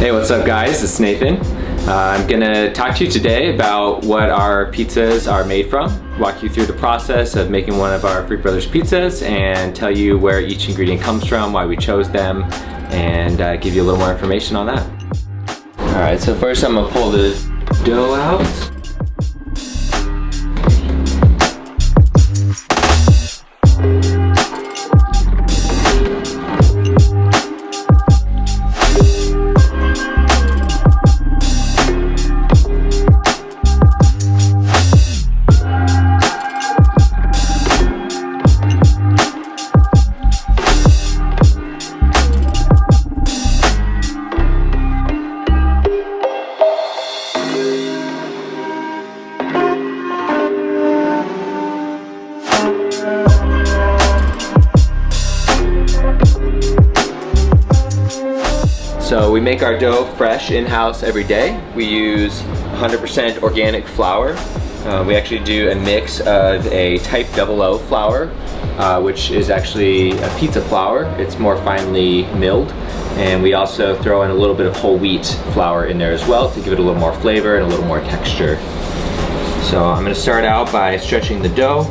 Hey, what's up guys? It's Nathan. I'm gonna talk to you today about what our pizzas are made from, walk you through the process of making one of our Freak Brothers pizzas, and tell you where each ingredient comes from, why we chose them, and give you a little more information on that. Alright, so first I'm gonna pull the dough out. So we make our dough fresh in-house every day. We use 100% organic flour. We actually do a mix of a type 00 flour, which is actually a pizza flour. It's more finely milled. And we also throw in a little bit of whole wheat flour in there as well to give it a little more flavor and a little more texture. So I'm gonna start out by stretching the dough.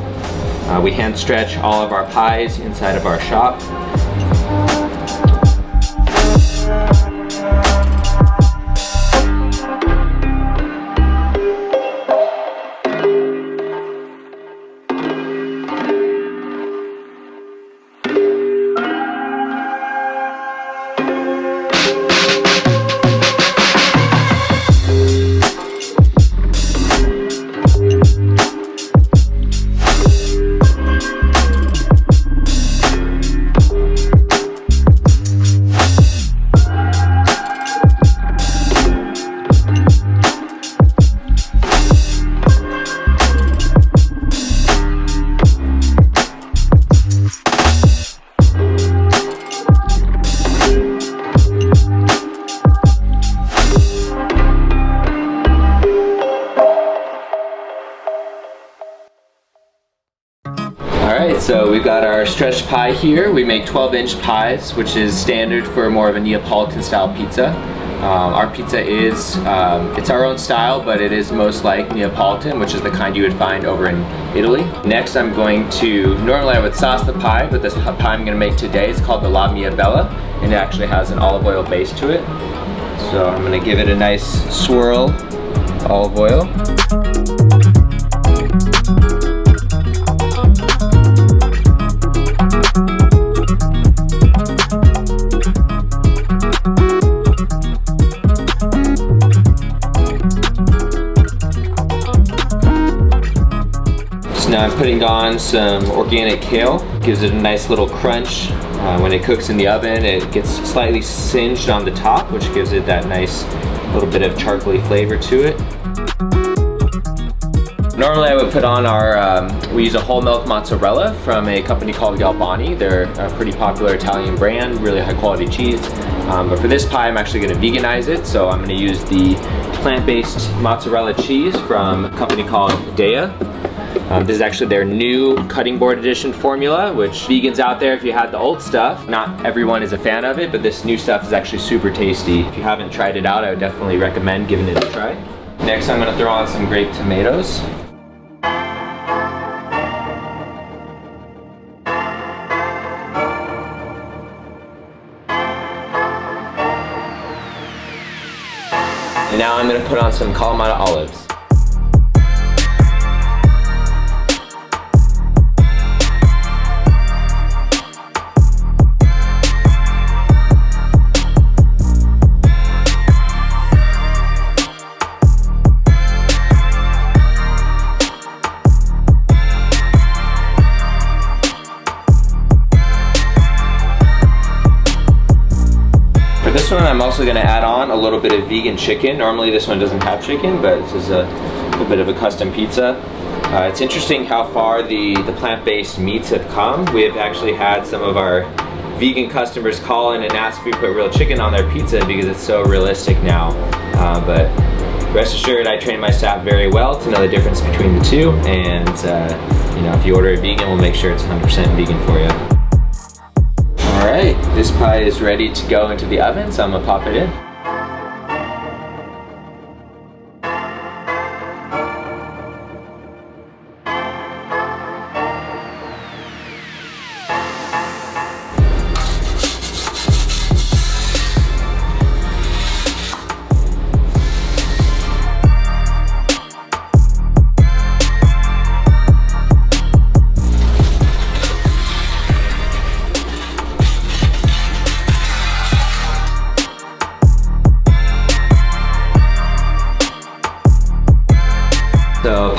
We hand stretch all of our pies inside of our shop. Alright, so we've got our stretched pie here. We make 12-inch pies, which is standard for more of a Neapolitan style pizza. Our pizza is, it's our own style, but it is most like Neapolitan, which is the kind you would find over in Italy. Next I'm going to, normally I would sauce the pie, but this pie I'm going to make today is called the La Mia Bella, and it actually has an olive oil base to it. So I'm going to give it a nice swirl of olive oil. Now I'm putting on some organic kale. Gives it a nice little crunch. When it cooks in the oven, it gets slightly singed on the top, which gives it that nice little bit of charcoaly flavor to it. Normally I would put on our, we use a whole milk mozzarella from a company called Galbani. They're a pretty popular Italian brand, really high quality cheese. But for this pie I'm actually going to veganize it, so I'm going to use the plant-based mozzarella cheese from a company called Dea. This is actually their new cutting board edition formula, which vegans out there, if you had the old stuff, not everyone is a fan of it, but this new stuff is actually super tasty. If you haven't tried it out, I would definitely recommend giving it a try. Next I'm going to throw on some grape tomatoes. And now I'm going to put on some Kalamata olives. This one I'm also going to add on a little bit of vegan chicken. Normally this one doesn't have chicken, but this is a bit of a custom pizza. It's interesting how far the plant-based meats have come. We have actually had some of our vegan customers call in and ask if we put real chicken on their pizza because it's so realistic now. But rest assured, I train my staff very well to know the difference between the two, and you know, if you order a vegan, we'll make sure it's 100% vegan for you. Alright, this pie is ready to go into the oven, so I'm gonna pop it in.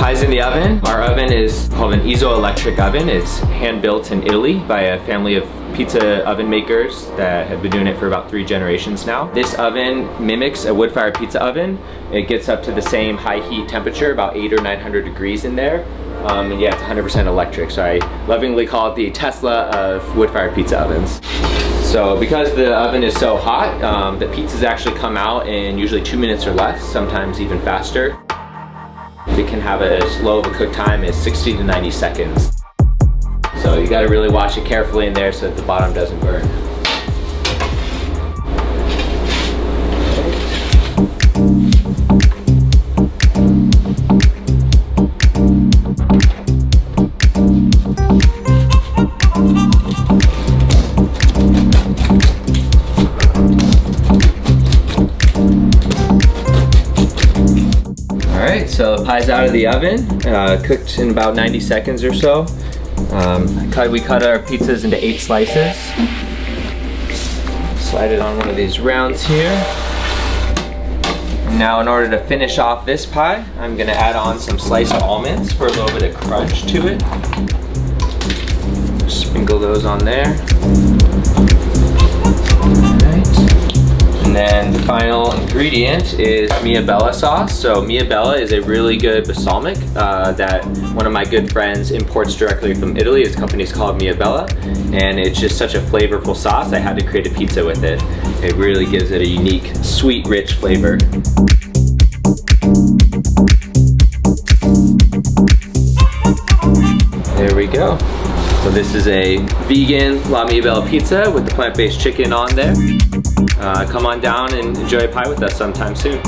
Pie's in the oven. Our oven is called an Isoelectric oven. It's hand built in Italy by a family of pizza oven makers that have been doing it for about 3 generations now. This oven mimics a wood-fired pizza oven. It gets up to the same high heat temperature, about 800 or 900 degrees in there. And yeah, it's 100% electric, so I lovingly call it the Tesla of wood-fired pizza ovens. So because the oven is so hot, the pizzas actually come out in usually 2 minutes or less, sometimes even faster. It can have as low of a cook time as 60 to 90 seconds. So you gotta really watch it carefully in there so that the bottom doesn't burn. Alright, so the pie's out of the oven, cooked in about 90 seconds or so. We cut our pizzas into 8 slices. Slide it on one of these rounds here. Now in order to finish off this pie, I'm going to add on some sliced almonds for a little bit of crunch to it. Sprinkle those on there. And then the final ingredient is Mia Bella sauce. So Mia Bella is a really good balsamic that one of my good friends imports directly from Italy. His company is called Mia Bella, and it's just such a flavorful sauce. I had to create a pizza with it. It really gives it a unique, sweet, rich flavor. There we go. So this is a vegan La Mia Bella pizza with the plant-based chicken on there. Come on down and enjoy a pie with us sometime soon.